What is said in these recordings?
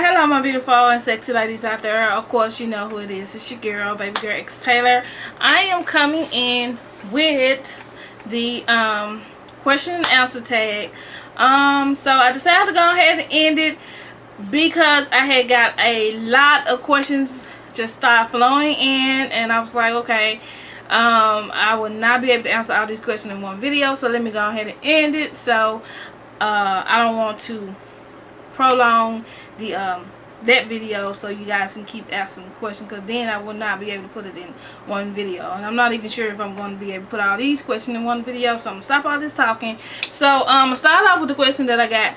Hello my beautiful and sexy ladies out there. Of course you know who it is. It's your girl, baby girl X Taylor. I am coming in with the question and answer tag. So I decided to go ahead and end it because I had got a lot of questions just start flowing in, and I was like, okay, I will not be able to answer all these questions in one video, so let me go ahead and end it. So I don't want to prolong the that video so you guys can keep asking questions, because then I will not be able to put it in one video, and I'm not even sure if I'm going to be able to put all these questions in one video. So I'm gonna stop all this talking. So I'm gonna start off with the question that I got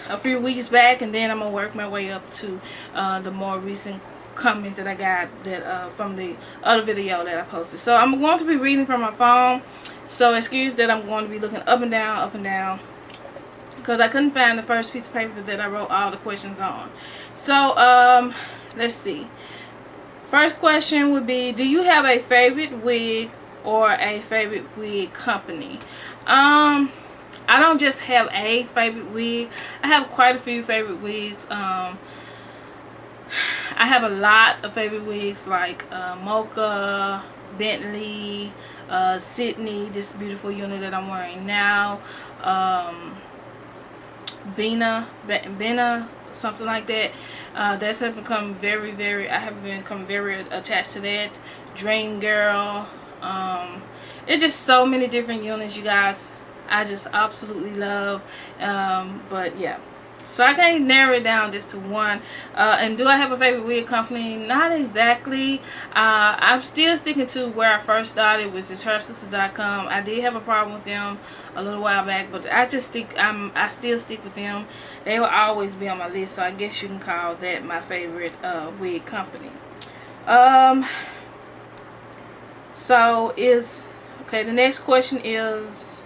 a few weeks back, and then I'm gonna work my way up to the more recent comments that I got that from the other video that I posted. So I'm going to be reading from my phone, so excuse that I'm going to be looking up and down, because I couldn't find the first piece of paper that I wrote all the questions on. So let's see. First question would be, do you have a favorite wig or a favorite wig company? I don't just have a favorite wig. I have quite a few favorite wigs. I have a lot of favorite wigs, like Mocha, Bentley, Sydney, this beautiful unit that I'm wearing now, Bina, something like that. That's have become very, I have become very attached to that. Dream Girl. It's just so many different units, you guys. I just absolutely love. But yeah, so I can't narrow it down just to one. And do I have a favorite wig company? Not exactly. I'm still sticking to where I first started, which is HerSisters.com. I did have a problem with them a little while back, but I still stick with them. They will always be on my list, so I guess you can call that my favorite wig company. Okay, the next question is,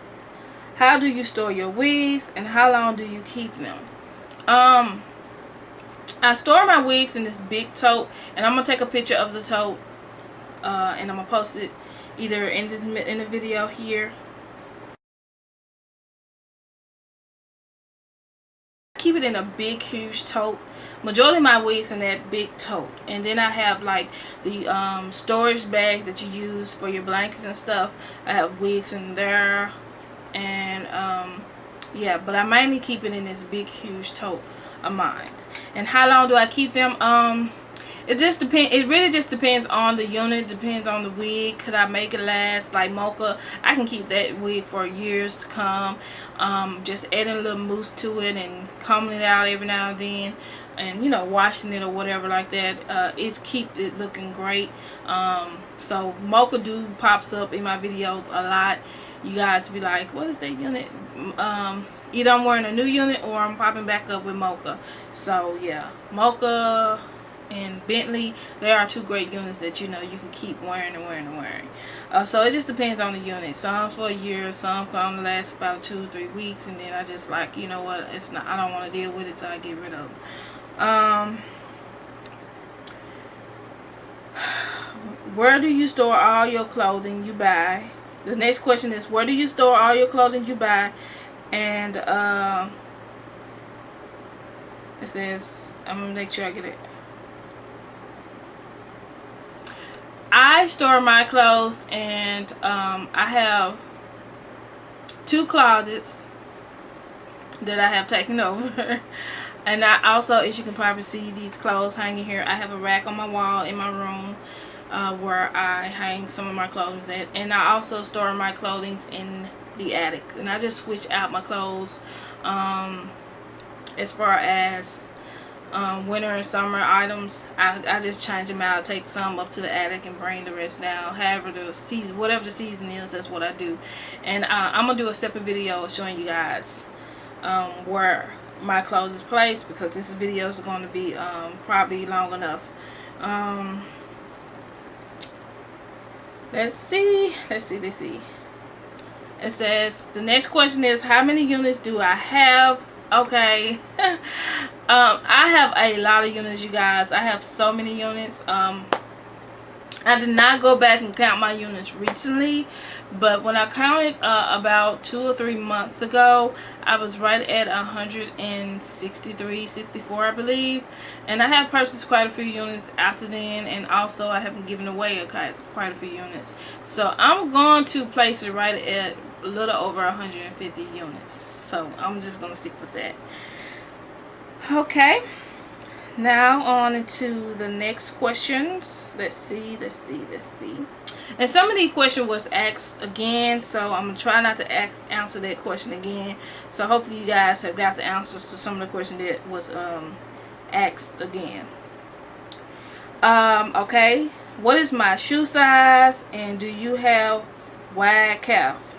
how do you store your wigs and how long do you keep them? I store my wigs in this big tote, and I'm gonna take a picture of the tote and I'm gonna post it either in the video here. Keep it in a big huge tote. Majority of my wigs in that big tote, and then I have like the storage bag that you use for your blankets and stuff. I have wigs in there, and yeah, but I mainly keep it in this big huge tote of mine. And how long do I keep them? It just depends. It really just depends on the unit, depends on the wig. Could I make it last? Like Mocha, I can keep that wig for years to come. Just adding a little mousse to it and combing it out every now and then, and you know, washing it or whatever like that. It's keep it looking great. So Mocha pops up in my videos a lot. You guys be like, what is that unit? Either I'm wearing a new unit or I'm popping back up with Mocha. So yeah, Mocha and Bentley, they are two great units that you know you can keep wearing and wearing. So it just depends on the unit. Some for a year, some can last about 2-3 weeks, and then I just like, you know what, it's not, I don't want to deal with it, so I get rid of it. Where do you store all your clothing you buy? The next question is, where do you store all your clothing you buy? And it says, I'm gonna make sure I get it. I store my clothes, and I have 2 closets that I have taken over. And I also, as you can probably see, these clothes hanging here. I have a rack on my wall in my room where I hang some of my clothes at. And I also store my clothing in the attic. And I just switch out my clothes as far as winter and summer items. I just change them out, take some up to the attic and bring the rest down. However the season, whatever the season is, that's what I do. And I'm gonna do a separate video showing you guys where my clothes is placed, because this video is going to be probably long enough. Let's see. It says, the next question is, how many units do I have? Okay. I have a lot of units, you guys. I have so many units. I did not go back and count my units recently, but when I counted about 2 or 3 months ago, I was right at 163, 64, I believe. And I have purchased quite a few units after then, and also I have given away quite a few units. So I'm going to place it right at a little over 150 units. So I'm just going to stick with that. Okay. Now on to the next questions. Let's see. And some of these questions was asked again, so I'm gonna try not to answer that question again. So hopefully you guys have got the answers to some of the questions that was asked again. Okay. What is my shoe size, and do you have wide calf?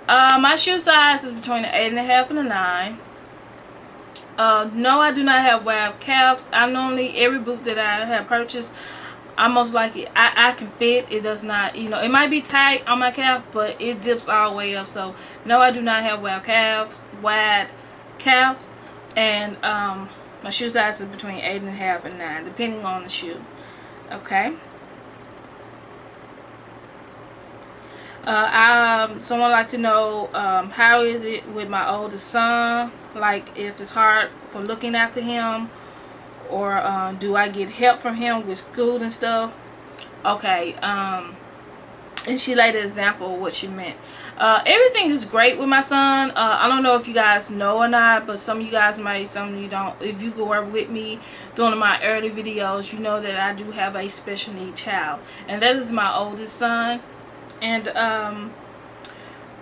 My shoe size is between the 8.5 and the 9. No, I do not have wide calves. I normally, every boot that I have purchased, I most likely, I can fit. It does not, it might be tight on my calf, but it zips all the way up. So, no, I do not have wide calves. And my shoe size is between 8.5 and 9, depending on the shoe. Okay. Someone like to know how is it with my oldest son, like if it's hard for looking after him, or do I get help from him with school and stuff. Okay. And she laid an example of what she meant. Everything is great with my son. I don't know if you guys know or not, but some of you guys might, some of you don't. If you go over with me during my early videos, you know that I do have a special need child, and that is my oldest son. And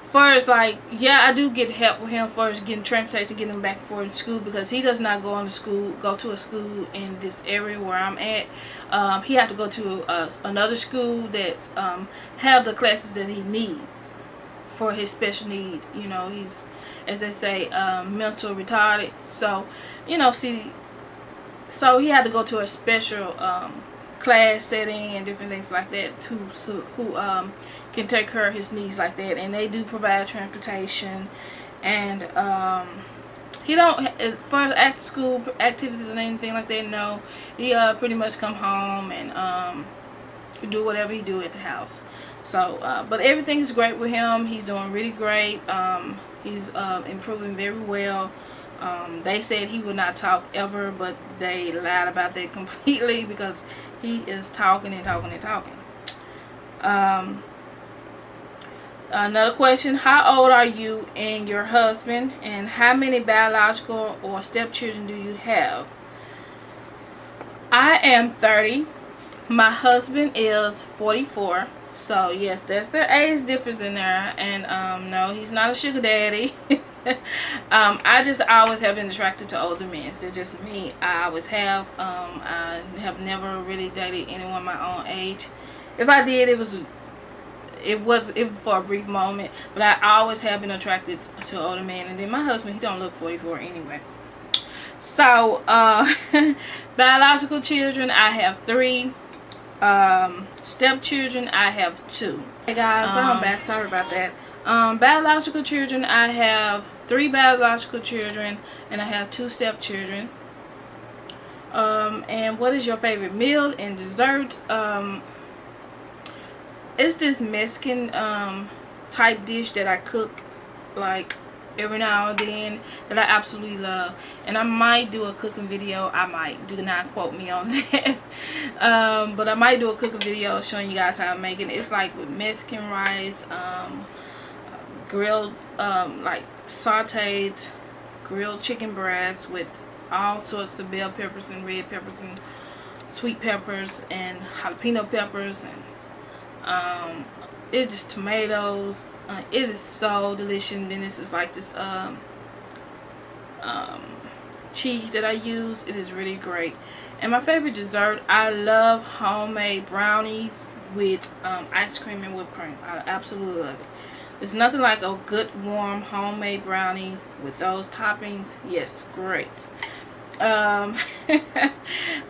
first, like, yeah, I do get help with him first, getting transportation, getting him back and forth to school, because he does not go to a school in this area where I'm at. He had to go to another school that's have the classes that he needs for his special need. He's, as they say, mental retarded. So, so he had to go to a special class setting and different things like that who can take care of his needs like that, and they do provide transportation. And he don't, for after school activities and anything like that, no. He pretty much come home and do whatever he do at the house. So but everything is great with him. He's doing really great. He's improving very well. They said he would not talk ever, but they lied about that completely, because he is talking and talking and talking. Another question: how old are you and your husband, and how many biological or stepchildren do you have? I am 30. My husband is 44. So yes, that's their age difference in there. And no, he's not a sugar daddy. I just always have been attracted to older men. They're just me. I always have. I have never really dated anyone my own age. If I did, it was for a brief moment. But I always have been attracted to older men. And then my husband, he don't look 44 anyway. So biological children, I have 3. Stepchildren, I have 2. Hey guys, I'm back. Sorry about that. Biological children, I have 3 biological children, and I have 2 stepchildren. And what is your favorite meal and dessert? It's this Mexican type dish that I cook like every now and then that I absolutely love, and I might do a cooking video. I might, do not quote me on that. But I might do a cooking video showing you guys how I make it. It's like with Mexican rice, grilled like sauteed grilled chicken breasts with all sorts of bell peppers and red peppers and sweet peppers and jalapeno peppers, and it's just tomatoes. It is so delicious. And then this is like this cheese that I use. It is really great. And my favorite dessert, I love homemade brownies with ice cream and whipped cream. I absolutely love it. There's nothing like a good warm homemade brownie with those toppings. Yes, great. I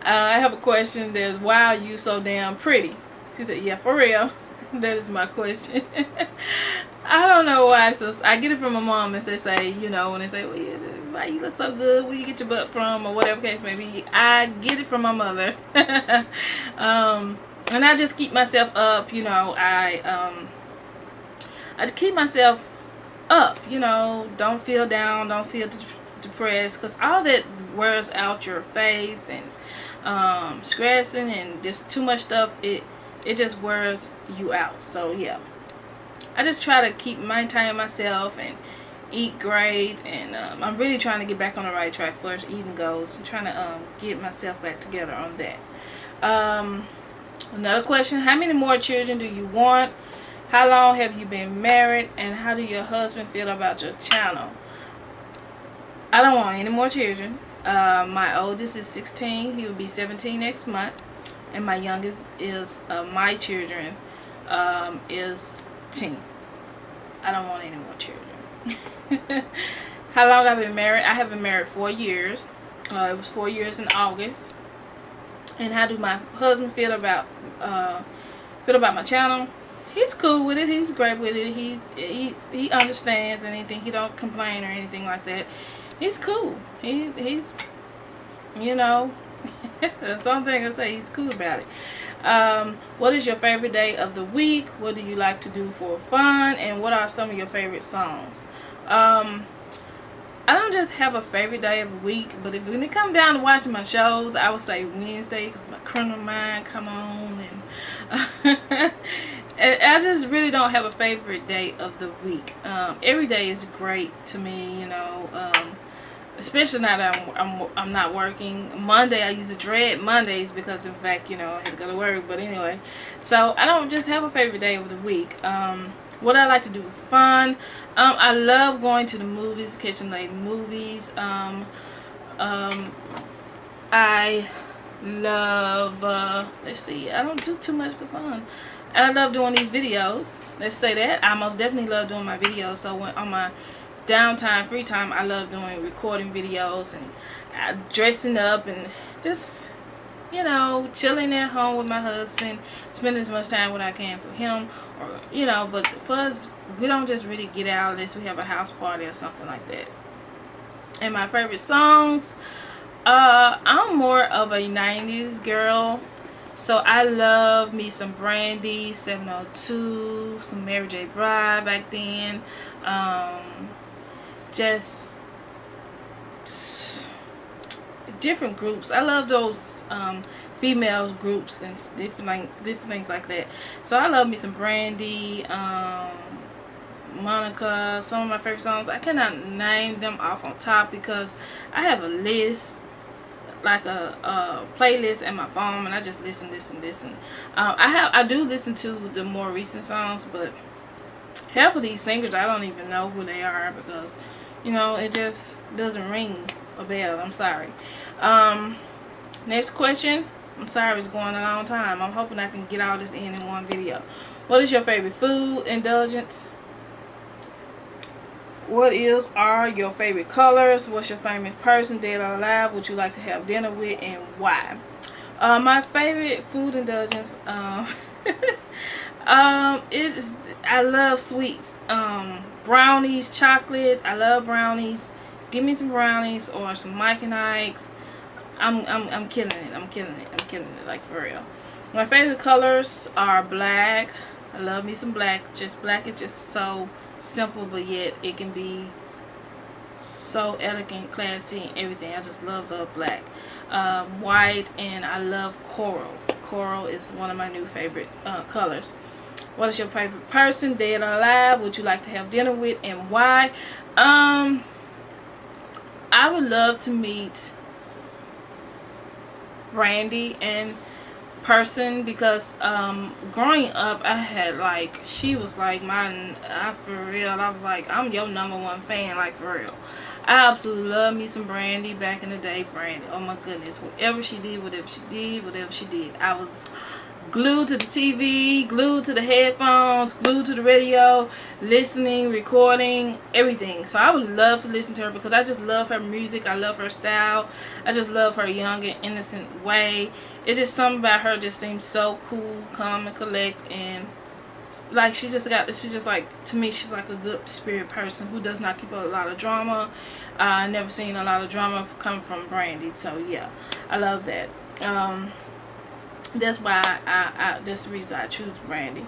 have a question. There's, why are you so damn pretty? She said, yeah, for real. That is my question. I don't know why. So I get it from my mom, as they say, when they say, well, yeah, why you look so good, where you get your butt from, or whatever case may be. I get it from my mother. And I just keep myself up, I just keep myself up, don't feel down, don't feel depressed, because all that wears out your face, and stressing and just too much stuff, it just wears you out. So yeah, I just try to keep maintaining myself and eat great, and I'm really trying to get back on the right track for eating goals. I'm trying to get myself back together on that. Another question: how many more children do you want? How long have you been married? And how do your husband feel about your channel? I don't want any more children. My oldest is 16. He will be 17 next month. And my youngest is, my children, is 10. I don't want any more children. How long I've been married? I have been married 4 years. It was 4 years in August. And how do my husband feel about my channel? He's cool with it. He's great with it. He understands anything. He don't complain or anything like that. He's cool. He's that's something I say. He's cool about it. What is your favorite day of the week? What do you like to do for fun? And what are some of your favorite songs? I don't just have a favorite day of the week, but when it comes down to watching my shows, I would say Wednesday, because my Criminal Mind come on, and I just really don't have a favorite day of the week. Every day is great to me, especially now that I'm not working. Monday, I used to dread Mondays because, in fact, I had to go to work. But anyway, so I don't just have a favorite day of the week. What I like to do for fun, I love going to the movies, catching late movies. I love, let's see, I don't do too much for fun. I love doing these videos. Let's say that. I most definitely love doing my videos. So when on my downtime, free time, I love doing recording videos and dressing up and just, chilling at home with my husband, spending as much time what I can for him, or but for us, we don't just really get out unless we have a house party or something like that. And my favorite songs, I'm more of a 90s girl, so I love me some Brandy, 702, some Mary J. Blige back then, just different groups. I love those female groups and different things like that. So I love me some Brandy, Monica. Some of my favorite songs, I cannot name them off on top because I have a list, like a playlist in my phone, and I just listen. I do listen to the more recent songs, but half of these singers I don't even know who they are because it just doesn't ring a bell. I'm sorry. Next question. I'm sorry it's going a long time. I'm hoping I can get all this in one video. What is your favorite food indulgence? What are your favorite colors? What's your favorite person, dead or alive, would you like to have dinner with, and why? My favorite food indulgence, I love sweets. Brownies, chocolate. I love brownies. Give me some brownies or some Mike and Ike's. I'm killing it. I'm killing it, like, for real. My favorite colors are black. I love me some black. Just black is just so simple, but yet it can be so elegant, classy, and everything. I just love black. White, and I love coral. Coral is one of my new favorite colors. What is your favorite person, dead or alive, would you like to have dinner with, and why? I would love to meet Brandy in person because growing up, I had she was like for real, I was like, I'm your #1 fan, like, for real. I absolutely love me some Brandy back in the day. Brandy, oh my goodness, whatever she did, I was glued to the TV, glued to the headphones, glued to the radio, listening, recording, everything. So I would love to listen to her because I just love her music. I love her style. I just love her young and innocent way. It's just something about her just seems so cool, calm, and collect, and to me, she's like a good spirit person who does not keep a lot of drama. I never seen a lot of drama come from Brandy. So yeah, I love that. That's why that's the reason I choose Brandy.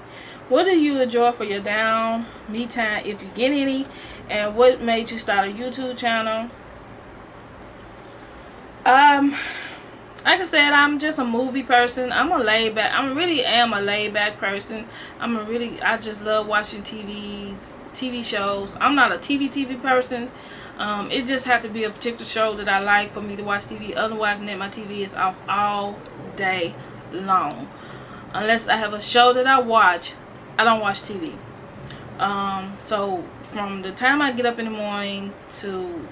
What do you enjoy for your down me time, if you get any? And what made you start a YouTube channel? Um, like I said, I'm just a movie person. I'm a laid back. I really am a laid back person. I just love watching TV shows. I'm not a TV person. It just have to be a particular show that I like for me to watch TV. Otherwise, my TV is off all day long. Unless I have a show that I watch, I don't watch TV. So from the time I get up in the morning to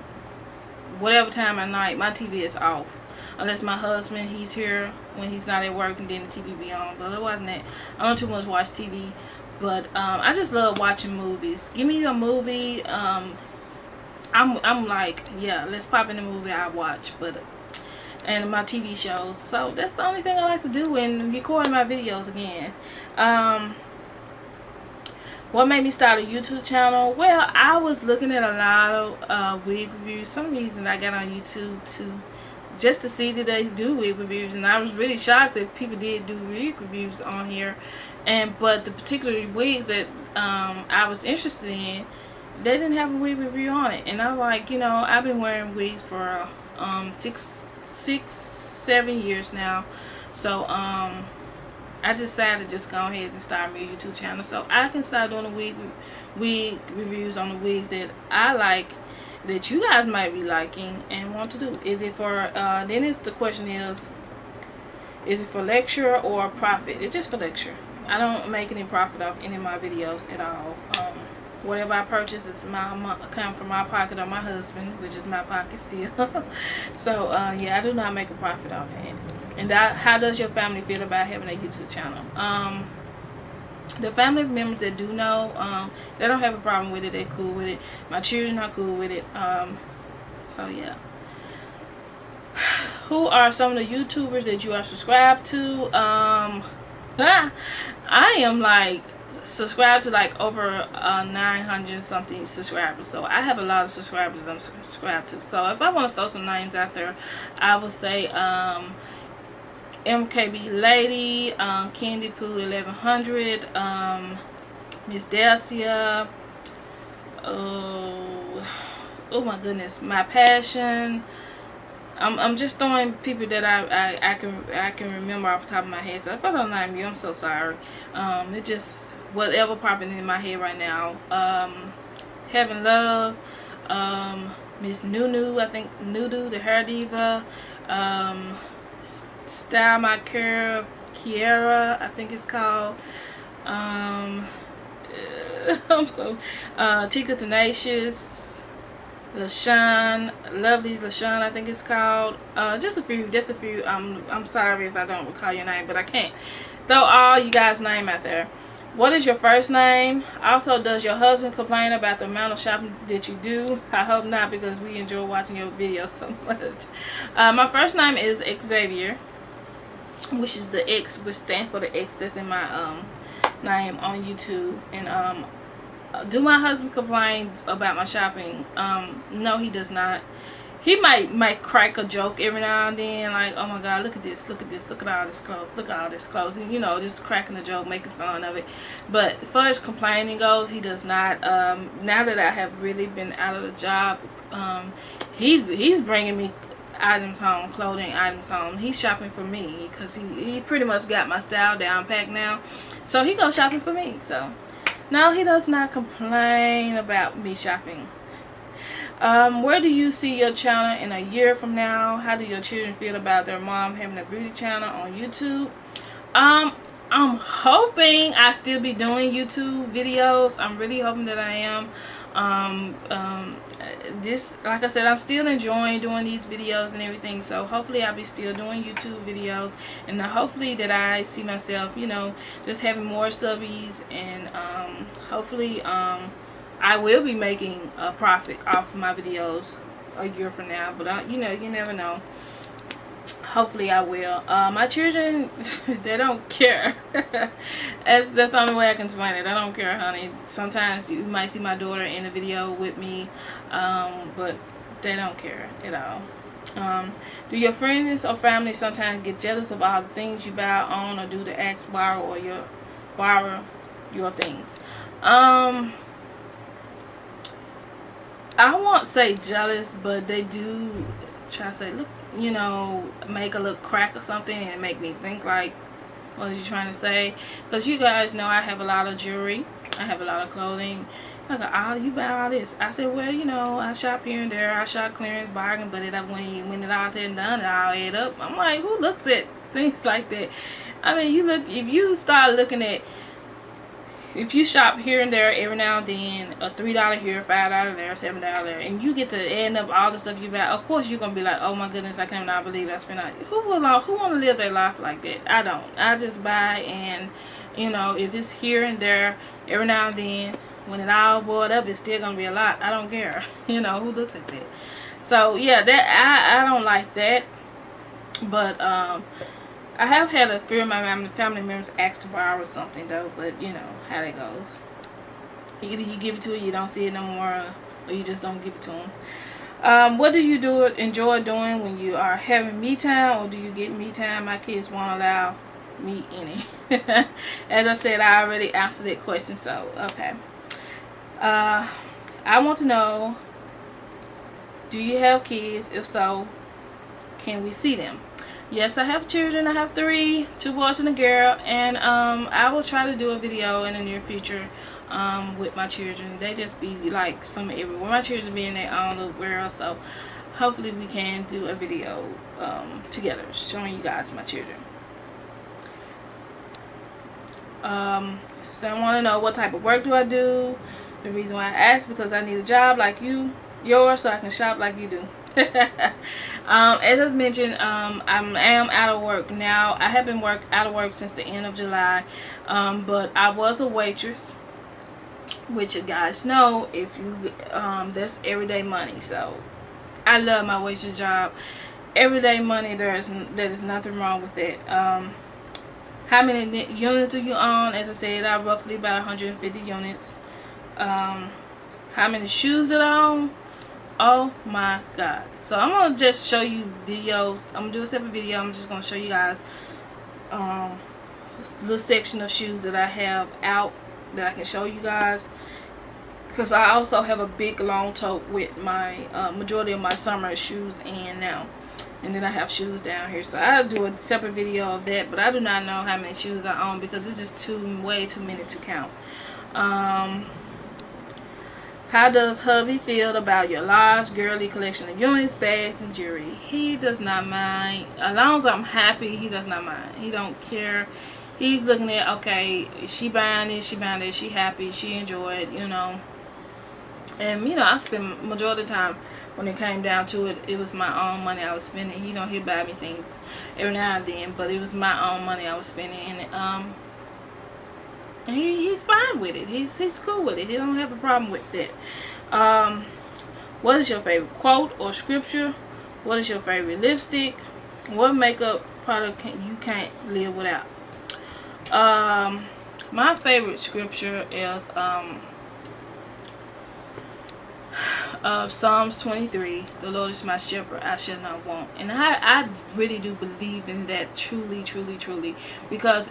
whatever time at night, my TV is off. Unless my husband, he's here when he's not at work, and then the TV be on. But otherwise than that, I don't too much watch TV. But I just love watching movies. Give me a movie. I'm like, yeah, let's pop in the movie I watch. But and my TV shows. So that's the only thing I like to do, and recording my videos again. What made me start a YouTube channel? Well, I was looking at a lot of wig reviews. Some reason I got on YouTube just to see that they do wig reviews, and I was really shocked that people did do wig reviews on here. But the particular wigs that I was interested in, they didn't have a wig review on it. And I'm like, I've been wearing wigs for 7 years now. So I decided to just go ahead and start me a YouTube channel so I can start doing the wig reviews on the wigs that I like, that you guys might be liking and want to do. Is it for the question is it for lecture or profit? It's just for lecture. I don't make any profit off any of my videos at all. Whatever I purchase is come from my pocket or my husband, which is my pocket still. So yeah, I do not make a profit off that. And how does your family feel about having a YouTube channel? The family members that do know, they don't have a problem with it. They're cool with it. My children are cool with it. So yeah. Who are some of the YouTubers that you are subscribed to? I am like subscribed to like over 900 something subscribers. So I have a lot of subscribers that I'm subscribed to. So if I want to throw some names out there, I would say MKB Lady, Candy Poo 1100, Miss Dacia, oh my goodness, My Passion. I'm just throwing people that I can remember off the top of my head. So if I don't name you, I'm so sorry. It just whatever popping in my head right now. Heaven Love, Miss Nunu, I think Nudu, the hair diva. Style My Curve, Kiara, I think it's called. I'm so Tika Tenacious, LaShawn, Lovely's LaShawn, I think it's called. Just a few. I'm sorry if I don't recall your name, but I can't throw all you guys' name out there. What is your first name? Also, does your husband complain about the amount of shopping that you do? I hope not, because we enjoy watching your videos so much. My first name is Xavier, which is the X, which stands for the X that's in my name on YouTube. And do my husband complain about my shopping? No, he does not. He might crack a joke every now and then, like, oh my god, look at this, look at this, look at all this clothes, look at all this clothes, and just cracking a joke, making fun of it. But as far as complaining goes, he does not. Now that I have really been out of the job, he's bringing me items home, clothing items home. He's shopping for me because he pretty much got my style down packed now, so he goes shopping for me. So no, he does not complain about me shopping. Where do you see your channel in a year from now? How do your children feel about their mom having a beauty channel on YouTube? I'm hoping I still be doing YouTube videos. I'm really hoping that I am. Like I said, I'm still enjoying doing these videos and everything, so hopefully I'll be still doing YouTube videos, and hopefully that I see myself, just having more subbies, and hopefully I will be making a profit off of my videos a year from now. But you never know. Hopefully I will. My children, they don't care. that's the only way I can explain it. I don't care, honey. Sometimes you might see my daughter in the video with me, but they don't care at all. Do your friends or family sometimes get jealous of all the things you buy on, or do they ask borrow your things? I won't say jealous, but they do try to say, look, make a little crack or something, and make me think like, what are you trying to say? Because you guys know I have a lot of jewelry, I have a lot of clothing. Like, you buy all this? I said, well, I shop here and there, I shop clearance, bargain, but when it all said and done, it all add up. I'm like, who looks at things like that? I mean, if you start looking at, if you shop here and there every now and then, a $3 here, $5 there, $7 there, and you get to end up all the stuff you buy, of course you're gonna be like, oh my goodness, I cannot believe I spent all. Who want to live their life like that? I don't. I just buy, and if it's here and there every now and then, when it all boiled up, it's still gonna be a lot. I don't care. Who looks at that? So yeah, that I don't like that. But I have had a few of my family members ask to borrow something though. But you know how that goes. Either you give it to her, you don't see it no more, or you just don't give it to them. What do you enjoy doing when you are having me time, or do you get me time? My kids won't allow me any. As I said, I already answered that question. So okay. I want to know, do you have kids? If so, can we see them? Yes, I have children. I have 3, 2 boys and a girl, and I will try to do a video in the near future with my children. They just be like some everywhere. My children be in their own little world, so hopefully we can do a video together showing you guys my children. So I want to know, what type of work do I do? The reason why I ask, because I need a job like yours, so I can shop like you do. As I mentioned, I am out of work now. I have been out of work since the end of July, but I was a waitress, which you guys know, if you that's everyday money. So I love my waitress job. Everyday money. There is nothing wrong with it. How many units do you own? As I said, I roughly about 150 units. How many shoes did I own? Oh my god. So I'm gonna just show you videos. I'm gonna do a separate video. I'm just gonna show you guys a little section of shoes that I have out that I can show you guys, because I also have a big long tote with my majority of my summer shoes in now, and then I have shoes down here. So I'll do a separate video of that, but I do not know how many shoes I own because it's just way too many to count. How does hubby feel about your large girly collection of units, bags, and jewelry? He does not mind. As long as I'm happy, he does not mind. He don't care. He's looking at, okay, she buying this, she buying that, she happy, she enjoyed, And, I spend majority of the time, when it came down to it, it was my own money I was spending. He'd buy me things every now and then, but it was my own money I was spending. And, he's fine with it. He's cool with it. He don't have a problem with it. What is your favorite quote or scripture? What is your favorite lipstick? What makeup product you can't live without? My favorite scripture is Psalms 23. The Lord is my shepherd, I shall not want. And I really do believe in that, truly, truly, truly. Because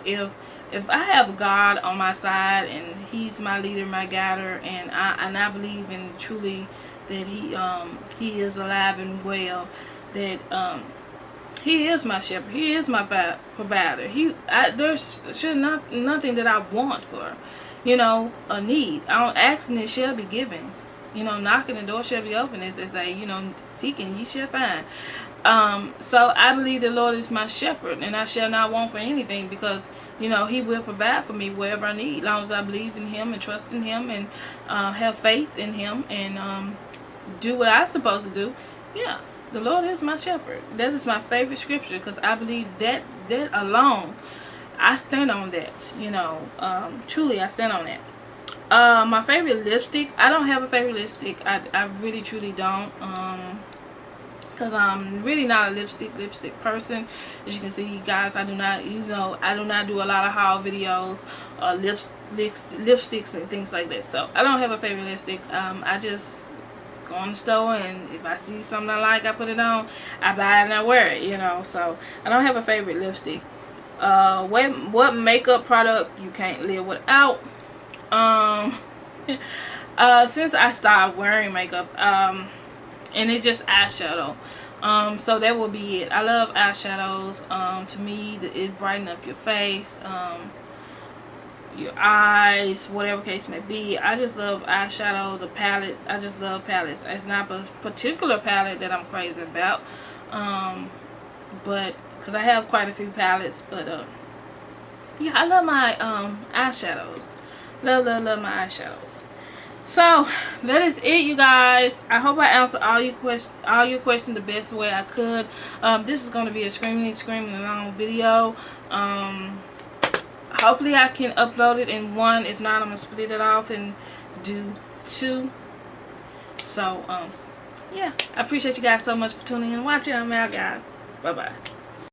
if I have God on my side and He's my leader, my guider, and I believe in truly that He is alive and well, that He is my shepherd, He is my provider. There's nothing that I want for, a need. I don't ask and it shall be given. Knocking, the door shall be open, as they say. Seeking, ye shall find. So I believe the Lord is my shepherd, and I shall not want for anything, because He will provide for me wherever I need, as long as I believe in Him and trust in Him and have faith in Him and do what I'm supposed to do. Yeah, the Lord is my shepherd. That is my favorite scripture, because I believe that alone, I stand on that. Truly I stand on that. My favorite lipstick, I don't have a favorite lipstick. I really truly don't. Because I'm really not a lipstick person. As you can see, guys, I do not do a lot of haul videos, lipsticks and things like that. So I don't have a favorite lipstick. I just go go in the store, and if I see something I like, I put it on. I buy it and I wear it, you know. So I don't have a favorite lipstick. What makeup product you can't live without? Since I started wearing makeup, and it's just eyeshadow. So that will be it. I love eyeshadows. To me, it brighten up your face, your eyes, whatever case may be. I just love eyeshadow, the palettes. I just love palettes. It's not a particular palette that I'm crazy about, but because I have quite a few palettes. But yeah, I love my eyeshadows. Love my eyeshadows. So that is it, you guys. I hope I answered all your questions the best way I could. This is going to be a screaming long video. Hopefully I can upload it in one. If not, I'm gonna split it off and do 2. So yeah, I appreciate you guys so much for tuning in and watching. I'm out, guys. Bye bye.